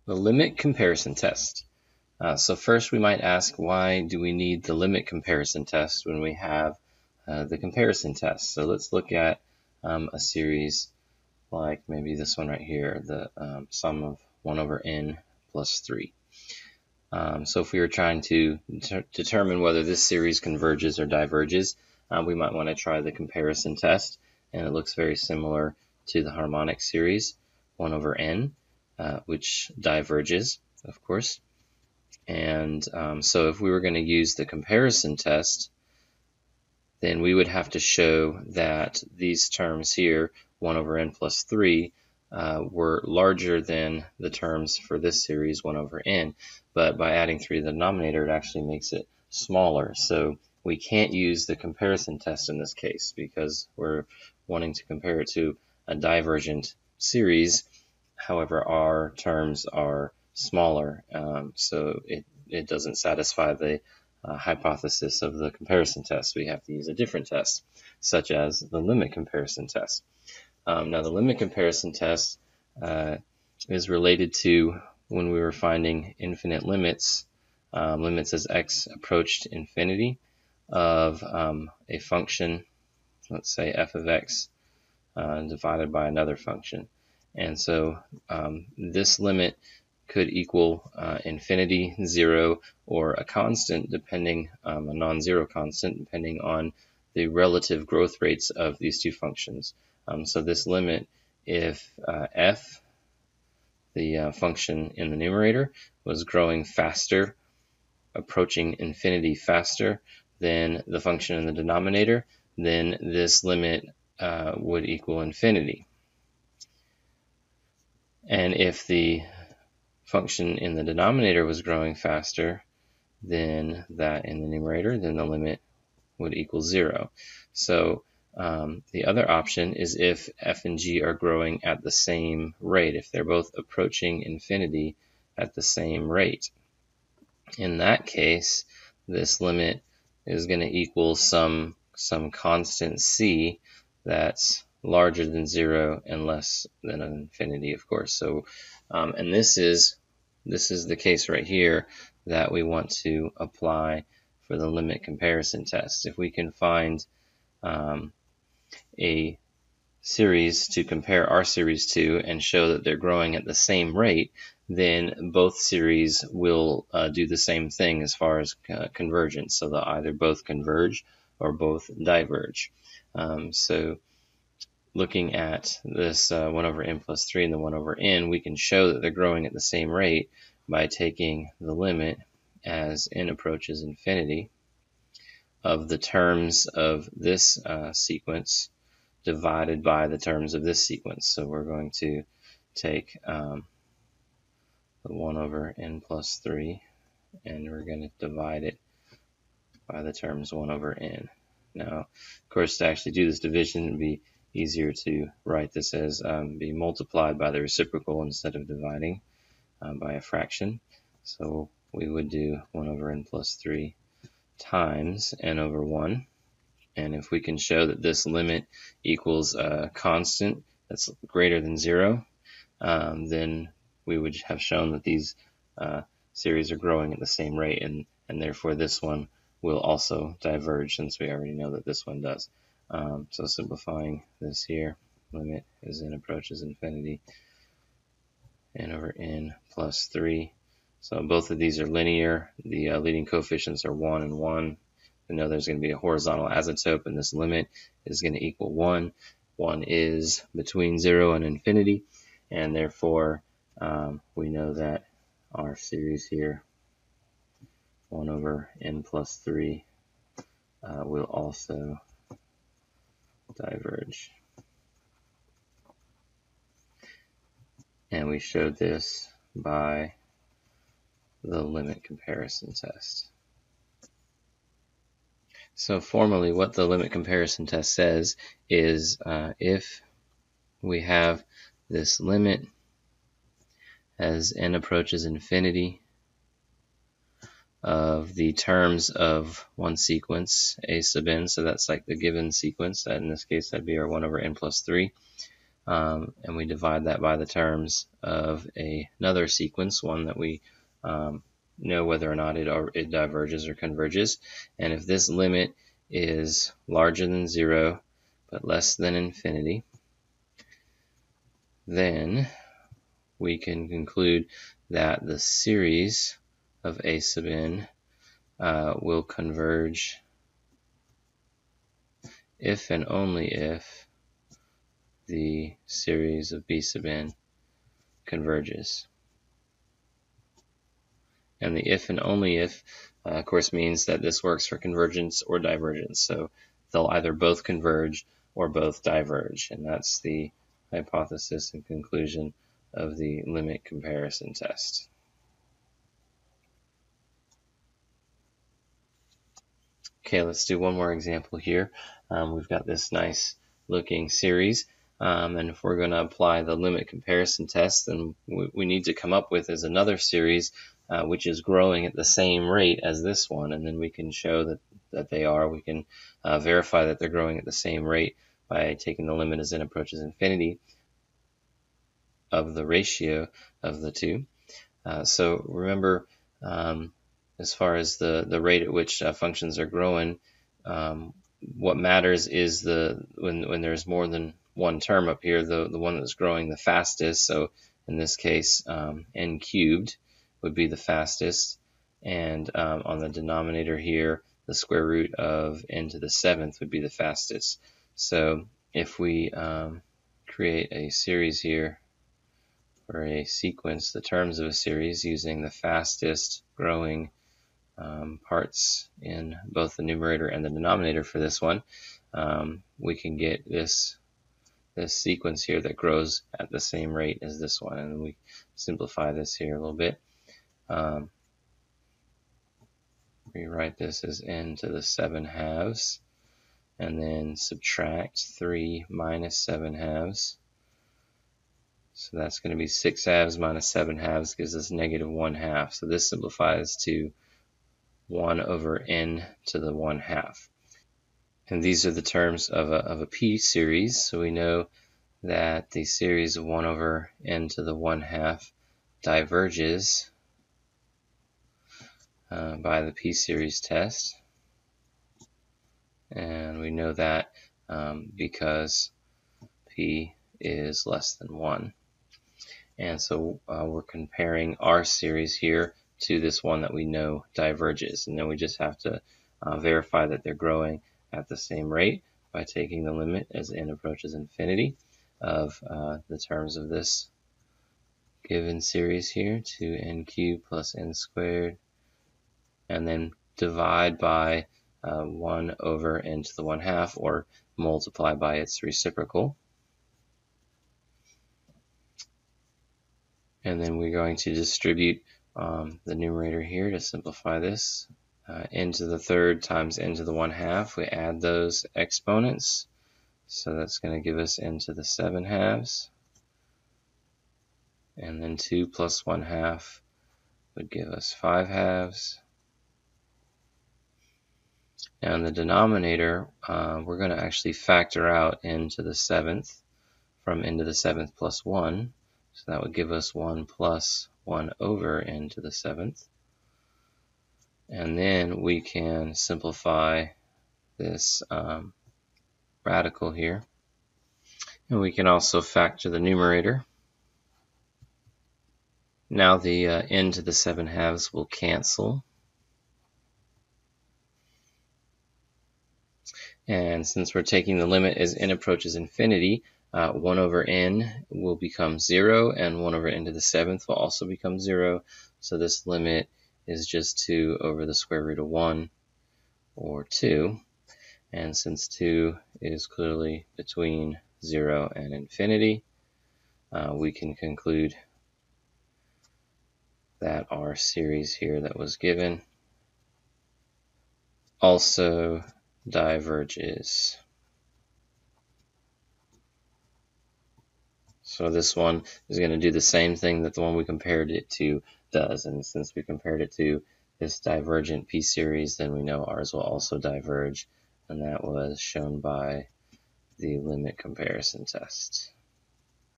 The limit comparison test. So first we might ask, why do we need the limit comparison test when we have the comparison test? So let's look at a series like maybe this one right here, the sum of 1 over n plus 3. So if we were trying to determine whether this series converges or diverges, we might want to try the comparison test, and it looks very similar to the harmonic series, 1 over n, which diverges, of course. And so if we were going to use the comparison test, then we would have to show that these terms here, 1 over n plus 3, were larger than the terms for this series, 1 over n. But by adding 3 to the denominator, it actually makes it smaller. So we can't use the comparison test in this case because we're wanting to compare it to a divergent series. However, our terms are smaller, so it doesn't satisfy the hypothesis of the comparison test. We have to use a different test, such as the limit comparison test. Now, the limit comparison test is related to when we were finding infinite limits, limits as x approached infinity of a function, let's say f of x divided by another function. And so this limit could equal infinity, 0, or a constant, depending a non-zero constant, depending on the relative growth rates of these two functions. So this limit, if f, the function in the numerator, was growing faster, approaching infinity faster than the function in the denominator, then this limit would equal infinity. And if the function in the denominator was growing faster than that in the numerator, then the limit would equal 0. So the other option is if f and g are growing at the same rate, if they're both approaching infinity at the same rate. In that case, this limit is going to equal some constant c that's larger than 0 and less than infinity, of course. So, and this is the case right here that we want to apply for the limit comparison test. If we can find a series to compare our series to and show that they're growing at the same rate, then both series will do the same thing as far as convergence. So they'll either both converge or both diverge. So looking at this 1 over n plus 3 and the 1 over n, we can show that they're growing at the same rate by taking the limit as n approaches infinity of the terms of this sequence divided by the terms of this sequence. So we're going to take the 1 over n plus 3 and we're going to divide it by the terms 1 over n. Now, of course, to actually do this division, it would be easier to write this as be multiplied by the reciprocal instead of dividing by a fraction. So we would do 1 over n plus 3 times n over 1. And if we can show that this limit equals a constant that's greater than 0, then we would have shown that these series are growing at the same rate, and therefore this one will also diverge, since we already know that this one does. So simplifying this here, limit as n approaches infinity, n over n plus 3. So both of these are linear. The leading coefficients are 1 and 1. We know there's going to be a horizontal asymptote, and this limit is going to equal 1. 1 is between 0 and infinity, and therefore we know that our series here, 1 over n plus 3, will also diverge. And we showed this by the limit comparison test. So formally, what the limit comparison test says is if we have this limit as n approaches infinity of the terms of one sequence, a sub n, so that's like the given sequence, in this case that'd be our 1 over n plus 3, and we divide that by the terms of another sequence, one that we know whether or not it diverges or converges. And if this limit is larger than 0 but less than infinity, then we can conclude that the series of a sub n will converge if and only if the series of b sub n converges. And the if and only if, of course, means that this works for convergence or divergence. So they'll either both converge or both diverge. And that's the hypothesis and conclusion of the limit comparison test. Okay, let's do one more example here. We've got this nice looking series. And if we're going to apply the limit comparison test, then we need to come up with is another series which is growing at the same rate as this one, and then we can show that they are. We can verify that they're growing at the same rate by taking the limit as n approaches infinity of the ratio of the two. So remember, as far as the rate at which functions are growing, what matters is when there's more than one term up here, the one that's growing the fastest. So in this case, n cubed would be the fastest, and on the denominator here, the square root of n to the 7th would be the fastest. So if we create a series here, or a sequence, the terms of a series using the fastest growing parts in both the numerator and the denominator for this one, we can get this sequence here that grows at the same rate as this one. And we simplify this here a little bit. Rewrite this as n to the 7 halves, and then subtract 3 minus 7 halves. So that's going to be 6 halves minus 7 halves gives us negative 1 half. So this simplifies to 1 over n to the 1 half. And these are the terms of a p series. So we know that the series of 1 over n to the 1 half diverges by the p-series test. And we know that because p is less than 1. And so we're comparing our series here to this one that we know diverges. And then we just have to verify that they're growing at the same rate by taking the limit as n approaches infinity of the terms of this given series here, 2n cubed plus n squared, and then divide by 1 over n to the 1 half, or multiply by its reciprocal. And then we're going to distribute the numerator here to simplify this. N to the 3rd times n to the 1 half. We add those exponents. So that's going to give us n to the 7 halves. And then 2 plus 1 half would give us 5 halves. Now in the denominator, we're going to actually factor out n to the 7th from n to the 7th plus 1. So that would give us 1 plus 1 over n to the 7th. And then we can simplify this radical here. And we can also factor the numerator. Now the n to the 7 halves will cancel. And since we're taking the limit as n approaches infinity, 1 over n will become 0, and 1 over n to the 7th will also become 0. So this limit is just 2 over the square root of 1, or 2. And since 2 is clearly between 0 and infinity, we can conclude that our series here that was given also diverges. So this one is going to do the same thing that the one we compared it to does. And since we compared it to this divergent p-series, then we know ours will also diverge. And that was shown by the limit comparison test.